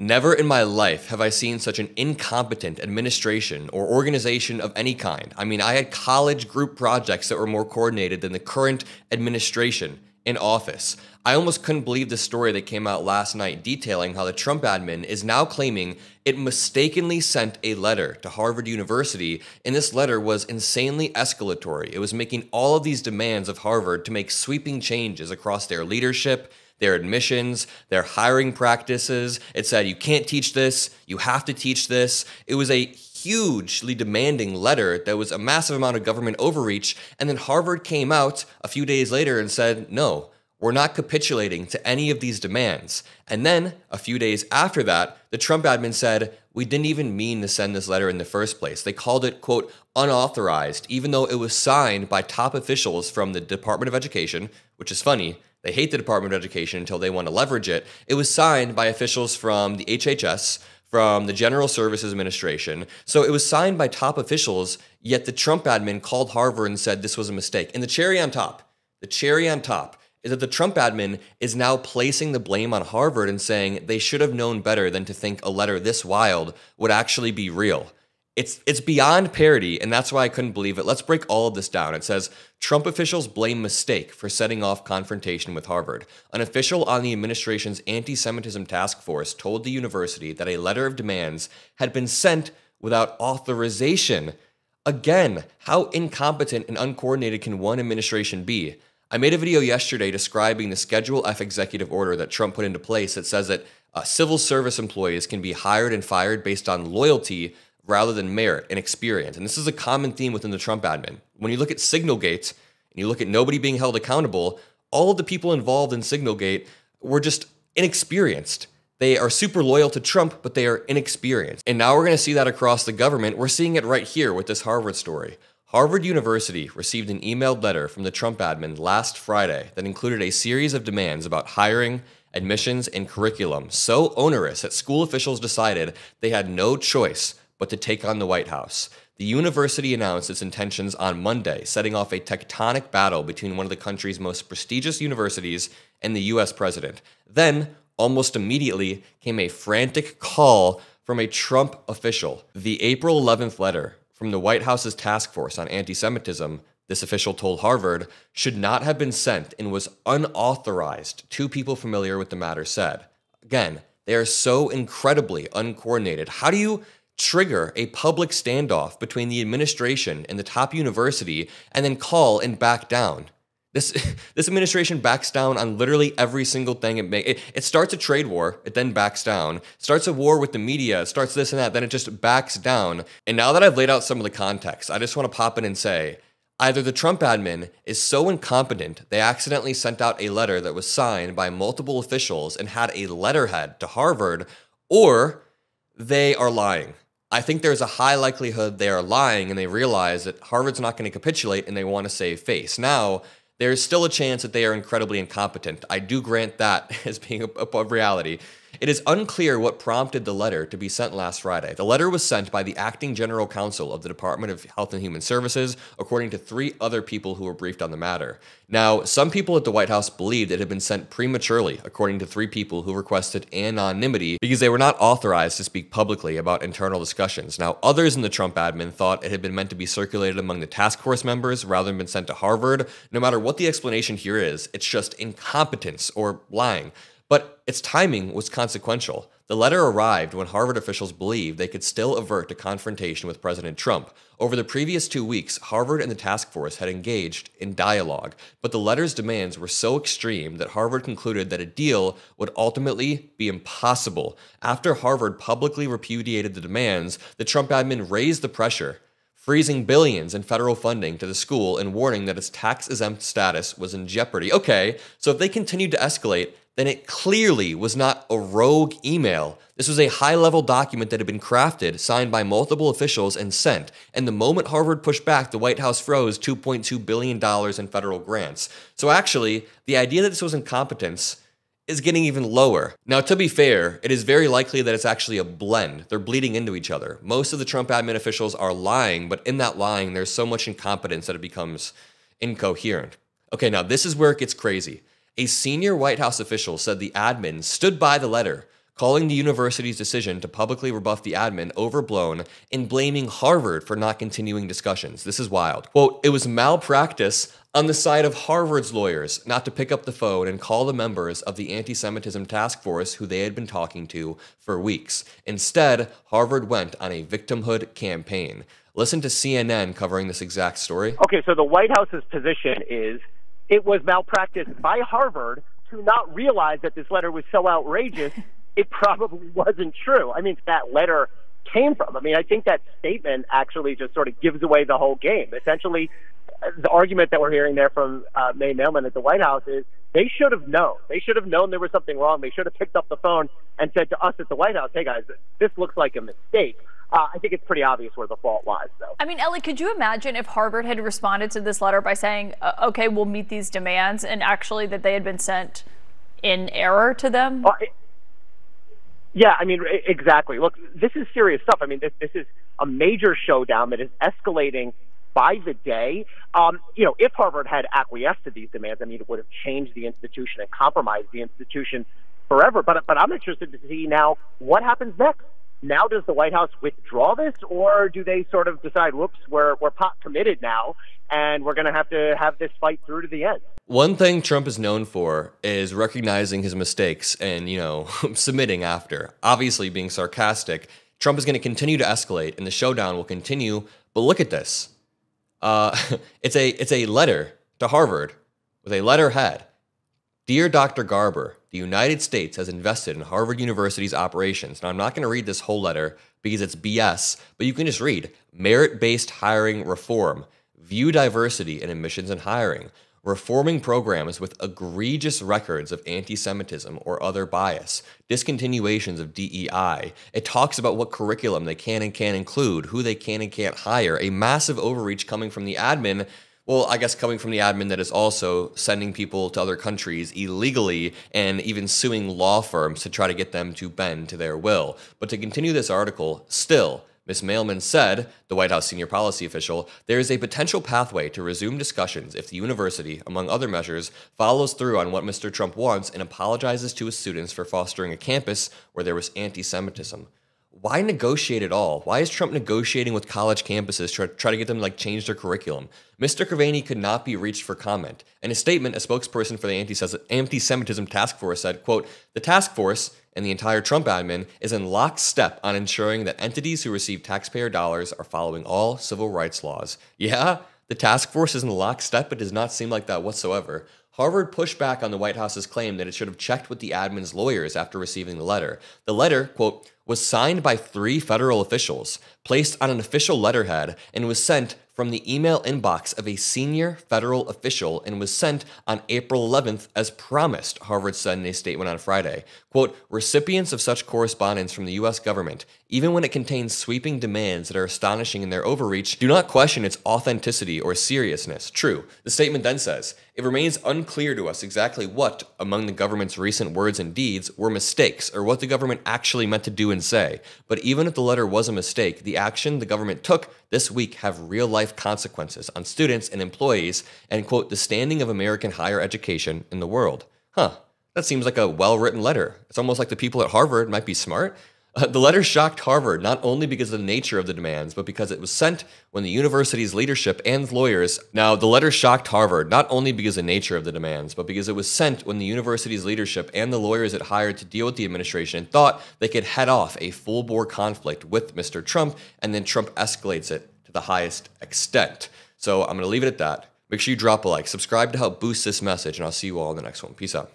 Never in my life have I seen such an incompetent administration or organization of any kind. I mean, I had college group projects that were more coordinated than the current administration in office. I almost couldn't believe the story that came out last night detailing how the Trump admin is now claiming it mistakenly sent a letter to Harvard University, and this letter was insanely escalatory. It was making all of these demands of Harvard to make sweeping changes across their leadership, their admissions, their hiring practices. It said, you can't teach this, you have to teach this. It was a hugely demanding letter that was a massive amount of government overreach, and then Harvard came out a few days later and said, no, we're not capitulating to any of these demands. And then, a few days after that, the Trump admin said, we didn't even mean to send this letter in the first place. They called it, quote, unauthorized, even though it was signed by top officials from the Department of Education, which is funny. They hate the Department of Education until they want to leverage it. It was signed by officials from the HHS, from the General Services Administration. So it was signed by top officials, yet the Trump admin called Harvard and said this was a mistake. And the cherry on top is that the Trump admin is now placing the blame on Harvard and saying they should have known better than to think a letter this wild would actually be real. It's beyond parody, and that's why I couldn't believe it. Let's break all of this down. It says, Trump officials blame mistake for setting off confrontation with Harvard. An official on the administration's anti-Semitism task force told the university that a letter of demands had been sent without authorization. Again, how incompetent and uncoordinated can one administration be? I made a video yesterday describing the Schedule F executive order that Trump put into place that says that civil service employees can be hired and fired based on loyalty rather than merit and experience. And this is a common theme within the Trump admin. When you look at Signalgate and you look at nobody being held accountable, all of the people involved in Signalgate were just inexperienced. They are super loyal to Trump, but they are inexperienced. And now we're going to see that across the government. We're seeing it right here with this Harvard story. Harvard University received an emailed letter from the Trump admin last Friday that included a series of demands about hiring, admissions, and curriculum so onerous that school officials decided they had no choice but to take on the White House. The university announced its intentions on Monday, setting off a tectonic battle between one of the country's most prestigious universities and the U.S. president. Then, almost immediately, came a frantic call from a Trump official. The April 11th letter from the White House's task force on anti-Semitism, this official told Harvard, should not have been sent and was unauthorized, two people familiar with the matter said. Again, they are so incredibly uncoordinated. How do you trigger a public standoff between the administration and the top university and then call and back down? This administration backs down on literally every single thing it makes. It starts a trade war, it then backs down. Starts a war with the media, starts this and that, then it just backs down. And now that I've laid out some of the context, I just want to pop in and say, either the Trump admin is so incompetent they accidentally sent out a letter that was signed by multiple officials and had a letterhead to Harvard, or they are lying. I think there's a high likelihood they are lying and they realize that Harvard's not going to capitulate and they want to save face. Now, there's still a chance that they are incredibly incompetent. I do grant that as being a reality. It is unclear what prompted the letter to be sent last Friday. The letter was sent by the acting general counsel of the Department of Health and Human Services, according to 3 other people who were briefed on the matter. Now, some people at the White House believed it had been sent prematurely, according to 3 people who requested anonymity because they were not authorized to speak publicly about internal discussions. Now, others in the Trump admin thought it had been meant to be circulated among the task force members rather than been sent to Harvard. No matter what the explanation here is, it's just incompetence or lying. But its timing was consequential. The letter arrived when Harvard officials believed they could still avert a confrontation with President Trump. Over the previous 2 weeks, Harvard and the task force had engaged in dialogue, but the letter's demands were so extreme that Harvard concluded that a deal would ultimately be impossible. After Harvard publicly repudiated the demands, the Trump admin raised the pressure, freezing billions in federal funding to the school and warning that its tax-exempt status was in jeopardy. Okay, so if they continued to escalate, then it clearly was not a rogue email. This was a high-level document that had been crafted, signed by multiple officials, and sent. And the moment Harvard pushed back, the White House froze $2.2 billion in federal grants. So actually, the idea that this was incompetence is getting even lower. Now, to be fair, it is very likely that it's actually a blend. They're bleeding into each other. Most of the Trump admin officials are lying, but in that lying, there's so much incompetence that it becomes incoherent. Okay, now this is where it gets crazy. A senior White House official said the admin stood by the letter, calling the university's decision to publicly rebuff the admin overblown and blaming Harvard for not continuing discussions. This is wild. Quote, "It was malpractice on the side of Harvard's lawyers not to pick up the phone and call the members of the anti-Semitism task force who they had been talking to for weeks. Instead, Harvard went on a victimhood campaign." Listen to CNN covering this exact story. Okay, so the White House's position is it was malpractice by Harvard to not realize that this letter was so outrageous, it probably wasn't true. I mean, that letter came from. I mean, I think that statement actually just sort of gives away the whole game. Essentially, the argument that we're hearing there from May Mailman at the White House is they should have known. They should have known there was something wrong. They should have picked up the phone and said to us at the White House, "Hey, guys, this looks like a mistake." I think it's pretty obvious where the fault lies, though. I mean, Ellie, could you imagine if Harvard had responded to this letter by saying, okay, we'll meet these demands, and actually that they had been sent in error to them? Yeah, I mean, exactly. Look, this is serious stuff. I mean, this is a major showdown that is escalating by the day. If Harvard had acquiesced to these demands, I mean, it would have changed the institution and compromised the institution forever. But I'm interested to see now what happens next. Now, does the White House withdraw this, or do they sort of decide, whoops, we're pot committed now, and we're going to have this fight through to the end? One thing Trump is known for is recognizing his mistakes and, submitting after. Obviously, being sarcastic, Trump is going to continue to escalate, and the showdown will continue. But look at this. It's a letter to Harvard with a letterhead. "Dear Dr. Garber, the United States has invested in Harvard University's operations." Now, I'm not going to read this whole letter because it's BS, but you can just read merit-based hiring reform, view diversity in admissions and hiring, reforming programs with egregious records of anti-Semitism or other bias, discontinuations of DEI. It talks about what curriculum they can and can't include, who they can and can't hire, a massive overreach coming from the admin. Well, I guess coming from the admin that is also sending people to other countries illegally and even suing law firms to try to get them to bend to their will. But to continue this article, still, Ms. Mailman said, the White House senior policy official, there is a potential pathway to resume discussions if the university, among other measures, follows through on what Mr. Trump wants and apologizes to his students for fostering a campus where there was anti-Semitism. Why negotiate at all? Why is Trump negotiating with college campuses to try to get them to change their curriculum? Mr. Kavani could not be reached for comment. In a statement, a spokesperson for the anti-Semitism task force said, quote, "The task force and the entire Trump admin is in lockstep on ensuring that entities who receive taxpayer dollars are following all civil rights laws." Yeah, the task force is in lockstep. It does not seem like that whatsoever. Harvard pushed back on the White House's claim that it should have checked with the admin's lawyers after receiving the letter. The letter, quote, "was signed by 3 federal officials, placed on an official letterhead, and was sent from the email inbox of a senior federal official and was sent on April 11th as promised," Harvard said in a statement on Friday. Quote, "Recipients of such correspondence from the U.S. government, even when it contains sweeping demands that are astonishing in their overreach, do not question its authenticity or seriousness." True. The statement then says, "It remains unclear to us exactly what, among the government's recent words and deeds, were mistakes or what the government actually meant to do and say. But even if the letter was a mistake, the action the government took this week have real-life consequences on students and employees and, quote, the standing of American higher education in the world." That seems like a well-written letter. It's almost like the people at Harvard might be smart. The letter shocked Harvard not only because of the nature of the demands, but because it was sent when the university's leadership and lawyers. Now, the letter shocked Harvard not only because of the nature of the demands, but because it was sent when the university's leadership and the lawyers it hired to deal with the administration thought they could head off a full-bore conflict with Mr. Trump, and then Trump escalates it to the highest extent. So I'm going to leave it at that. Make sure you drop a like, subscribe to help boost this message, and I'll see you all in the next one. Peace out.